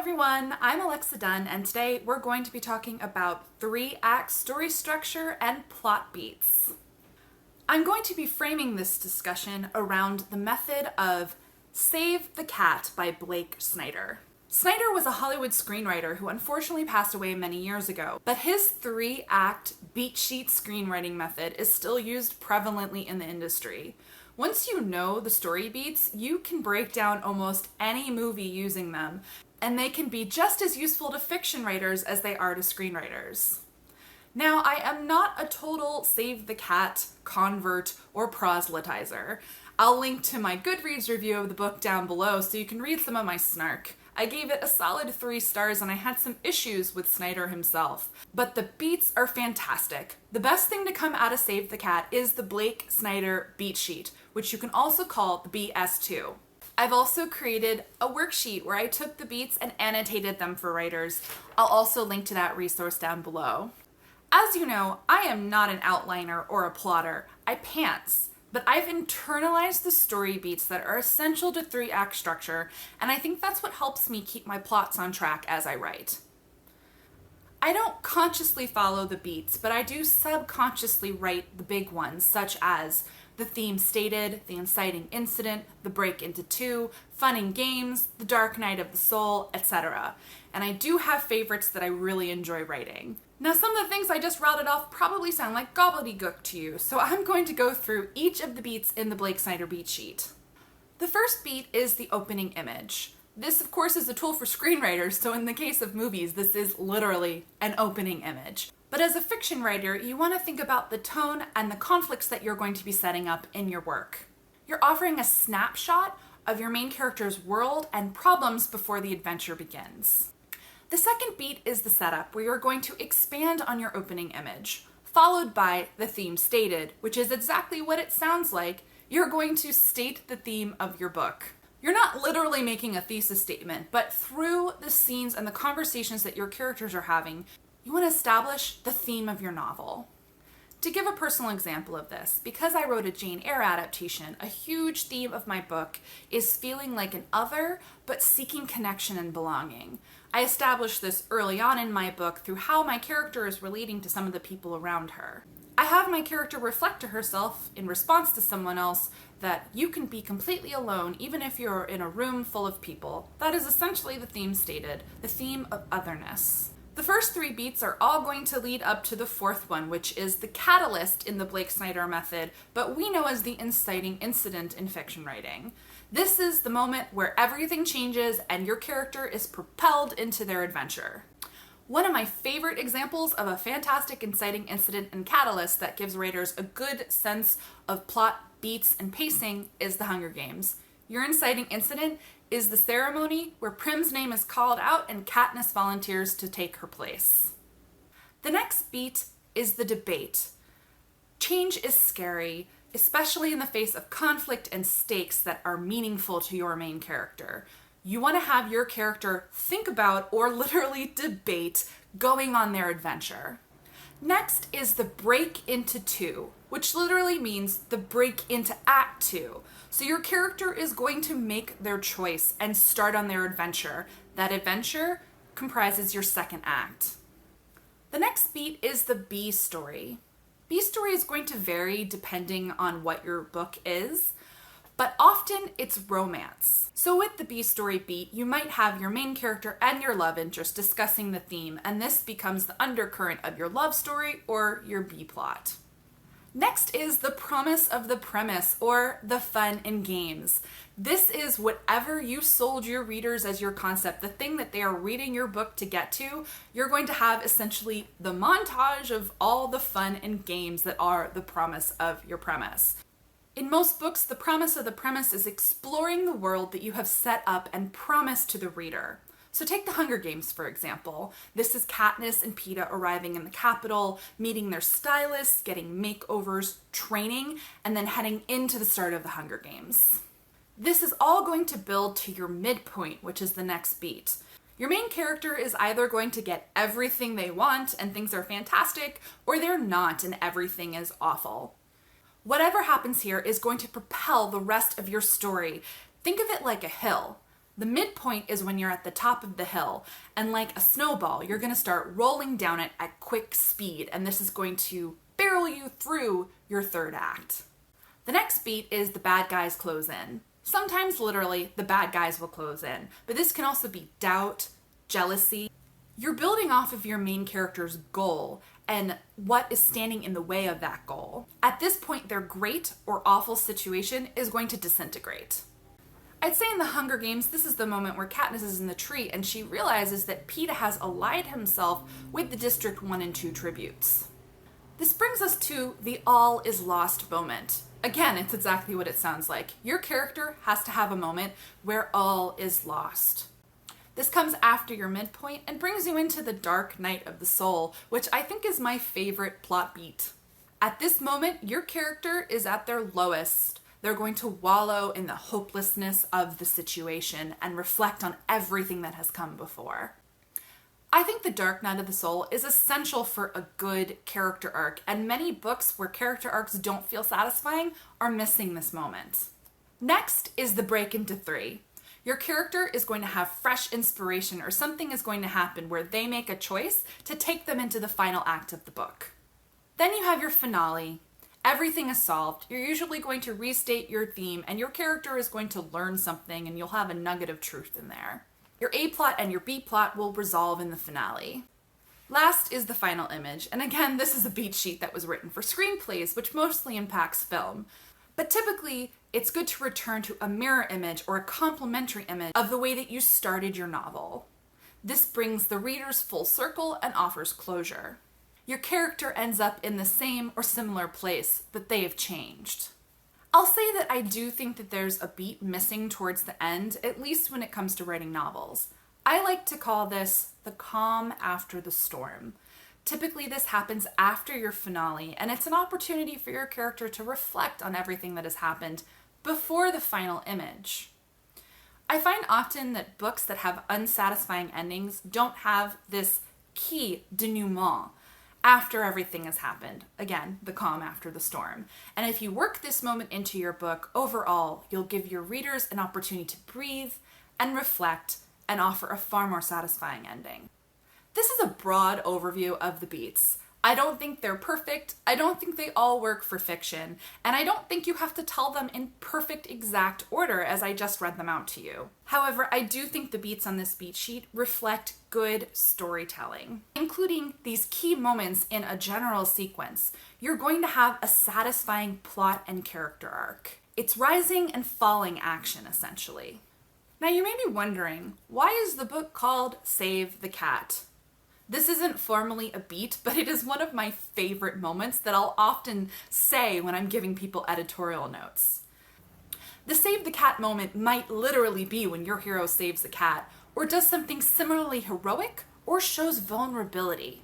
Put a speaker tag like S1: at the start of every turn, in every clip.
S1: everyone, I'm Alexa Dunn, and today we're going to be talking about 3-act story structure and plot beats. I'm going to be framing this discussion around the method of Save the Cat by Blake Snyder. Snyder was a Hollywood screenwriter who unfortunately passed away many years ago, but his 3-act beat sheet screenwriting method is still used prevalently in the industry. Once you know the story beats, you can break down almost any movie using them, and they can be just as useful to fiction writers as they are to screenwriters. Now, I am not a total Save the Cat convert or proselytizer. I'll link to my Goodreads review of the book down below so you can read some of my snark. I gave it a solid 3 stars and I had some issues with Snyder himself, but the beats are fantastic. The best thing to come out of Save the Cat is the Blake Snyder beat sheet, which you can also call the BS2. I've also created a worksheet where I took the beats and annotated them for writers. I'll also link to that resource down below. As you know, I am not an outliner or a plotter. I pants. But I've internalized the story beats that are essential to 3-act structure, and I think that's what helps me keep my plots on track as I write. I don't consciously follow the beats, but I do subconsciously write the big ones, such as the theme stated, the inciting incident, the break into 2, fun and games, the dark night of the soul, etc. And I do have favorites that I really enjoy writing. Now, some of the things I just routed off probably sound like gobbledygook to you, so I'm going to go through each of the beats in the Blake Snyder beat sheet. The first beat is the opening image. This, of course, is a tool for screenwriters, so in the case of movies, this is literally an opening image. But as a fiction writer, you want to think about the tone and the conflicts that you're going to be setting up in your work. You're offering a snapshot of your main character's world and problems before the adventure begins. The second beat is the setup, where you're going to expand on your opening image, followed by the theme stated, which is exactly what it sounds like. You're going to state the theme of your book. You're not literally making a thesis statement, but through the scenes and the conversations that your characters are having, you want to establish the theme of your novel. To give a personal example of this, because I wrote a Jane Eyre adaptation, a huge theme of my book is feeling like an other, but seeking connection and belonging. I established this early on in my book through how my character is relating to some of the people around her. I have my character reflect to herself in response to someone else that you can be completely alone even if you're in a room full of people. That is essentially the theme stated, the theme of otherness. The first 3 beats are all going to lead up to the 4th one, which is the catalyst in the Blake Snyder method, but we know as the inciting incident in fiction writing. This is the moment where everything changes and your character is propelled into their adventure. One of my favorite examples of a fantastic inciting incident and catalyst that gives writers a good sense of plot, beats, and pacing is The Hunger Games. Your inciting incident is the ceremony where Prim's name is called out and Katniss volunteers to take her place. The next beat is the debate. Change is scary, especially in the face of conflict and stakes that are meaningful to your main character. You want to have your character think about or literally debate going on their adventure. Next is the break into 2, which literally means the break into Act 2. So your character is going to make their choice and start on their adventure. That adventure comprises your 2nd act. The next beat is the B story. B story is going to vary depending on what your book is, but often it's romance. So with the B story beat, you might have your main character and your love interest discussing the theme, and this becomes the undercurrent of your love story or your B plot. Next is the promise of the premise, or the fun and games. This is whatever you sold your readers as your concept, the thing that they are reading your book to get to. You're going to have essentially the montage of all the fun and games that are the promise of your premise. In most books, the promise of the premise is exploring the world that you have set up and promised to the reader. So take The Hunger Games, for example. This is Katniss and Peeta arriving in the capital, meeting their stylists, getting makeovers, training, and then heading into the start of the Hunger Games. This is all going to build to your midpoint, which is the next beat. Your main character is either going to get everything they want and things are fantastic, or they're not and everything is awful. Whatever happens here is going to propel the rest of your story. Think of it like a hill. The midpoint is when you're at the top of the hill, and like a snowball, you're going to start rolling down it at quick speed, and this is going to barrel you through your third act. The next beat is the bad guys close in. Sometimes literally, the bad guys will close in, but this can also be doubt, jealousy. You're building off of your main character's goal and what is standing in the way of that goal. At this point, their great or awful situation is going to disintegrate. I'd say in the Hunger Games, this is the moment where Katniss is in the tree and she realizes that Peeta has allied himself with the District 1 and 2 tributes. This brings us to the all is lost moment. Again, it's exactly what it sounds like. Your character has to have a moment where all is lost. This comes after your midpoint and brings you into the dark night of the soul, which I think is my favorite plot beat. At this moment, your character is at their lowest. They're going to wallow in the hopelessness of the situation and reflect on everything that has come before. I think the dark night of the soul is essential for a good character arc, and many books where character arcs don't feel satisfying are missing this moment. Next is the break into 3. Your character is going to have fresh inspiration, or something is going to happen where they make a choice to take them into the final act of the book. Then you have your finale. Everything is solved. You're usually going to restate your theme, and your character is going to learn something, and you'll have a nugget of truth in there. Your A plot and your B plot will resolve in the finale. Last is the final image, and again, this is a beat sheet that was written for screenplays, which mostly impacts film. But typically, it's good to return to a mirror image or a complementary image of the way that you started your novel. This brings the readers full circle and offers closure. Your character ends up in the same or similar place, but they have changed. I'll say that I do think that there's a beat missing towards the end, at least when it comes to writing novels. I like to call this the calm after the storm. Typically, this happens after your finale, and it's an opportunity for your character to reflect on everything that has happened before the final image. I find often that books that have unsatisfying endings don't have this key denouement after everything has happened. Again, the calm after the storm. And if you work this moment into your book, overall, you'll give your readers an opportunity to breathe and reflect and offer a far more satisfying ending. This is a broad overview of the beats. I don't think they're perfect. I don't think they all work for fiction. And I don't think you have to tell them in perfect exact order as I just read them out to you. However, I do think the beats on this beat sheet reflect good storytelling, including these key moments in a general sequence. You're going to have a satisfying plot and character arc. It's rising and falling action, essentially. Now you may be wondering, why is the book called Save the Cat? This isn't formally a beat, but it is one of my favorite moments that I'll often say when I'm giving people editorial notes. The Save the Cat moment might literally be when your hero saves the cat, or does something similarly heroic, or shows vulnerability.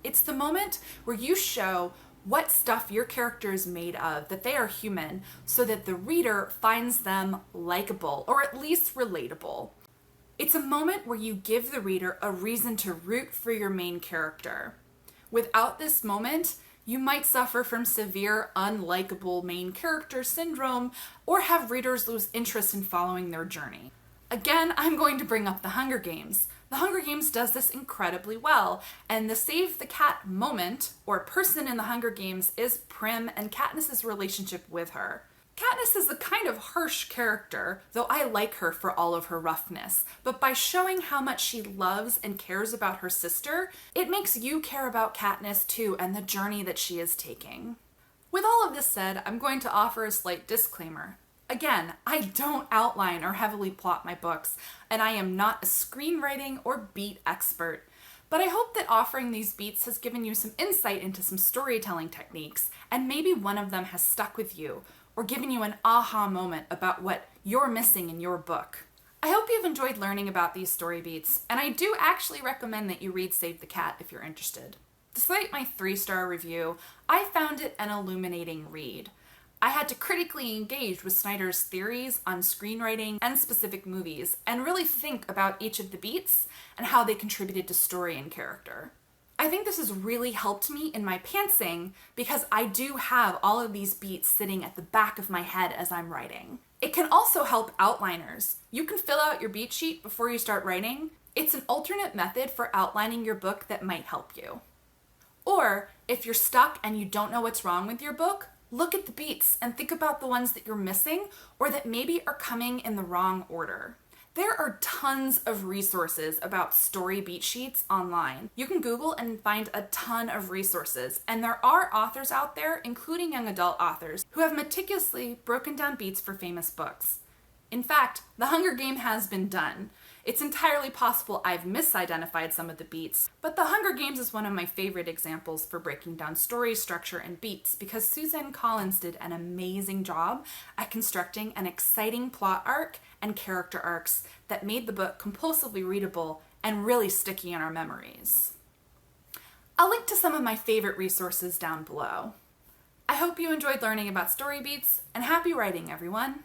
S1: It's the moment where you show what stuff your character is made of, that they are human, so that the reader finds them likable, or at least relatable. It's a moment where you give the reader a reason to root for your main character. Without this moment, you might suffer from severe unlikable main character syndrome or have readers lose interest in following their journey. Again, I'm going to bring up The Hunger Games. The Hunger Games does this incredibly well, and the Save the Cat moment, or person in The Hunger Games, is Prim and Katniss's relationship with her. Katniss is a kind of harsh character, though I like her for all of her roughness, but by showing how much she loves and cares about her sister, it makes you care about Katniss too and the journey that she is taking. With all of this said, I'm going to offer a slight disclaimer. Again, I don't outline or heavily plot my books, and I am not a screenwriting or beat expert. But I hope that offering these beats has given you some insight into some storytelling techniques, and maybe one of them has stuck with you, or given you an aha moment about what you're missing in your book. I hope you've enjoyed learning about these story beats, and I do actually recommend that you read Save the Cat if you're interested. Despite my 3-star review, I found it an illuminating read. I had to critically engage with Snyder's theories on screenwriting and specific movies, and really think about each of the beats and how they contributed to story and character. I think this has really helped me in my pantsing because I do have all of these beats sitting at the back of my head as I'm writing. It can also help outliners. You can fill out your beat sheet before you start writing. It's an alternate method for outlining your book that might help you. Or if you're stuck and you don't know what's wrong with your book, look at the beats and think about the ones that you're missing or that maybe are coming in the wrong order. There are tons of resources about story beat sheets online. You can Google and find a ton of resources, and there are authors out there, including young adult authors, who have meticulously broken down beats for famous books. In fact, The Hunger Game has been done. It's entirely possible I've misidentified some of the beats, but The Hunger Games is one of my favorite examples for breaking down story structure and beats because Suzanne Collins did an amazing job at constructing an exciting plot arc and character arcs that made the book compulsively readable and really sticky in our memories. I'll link to some of my favorite resources down below. I hope you enjoyed learning about story beats, and happy writing, everyone!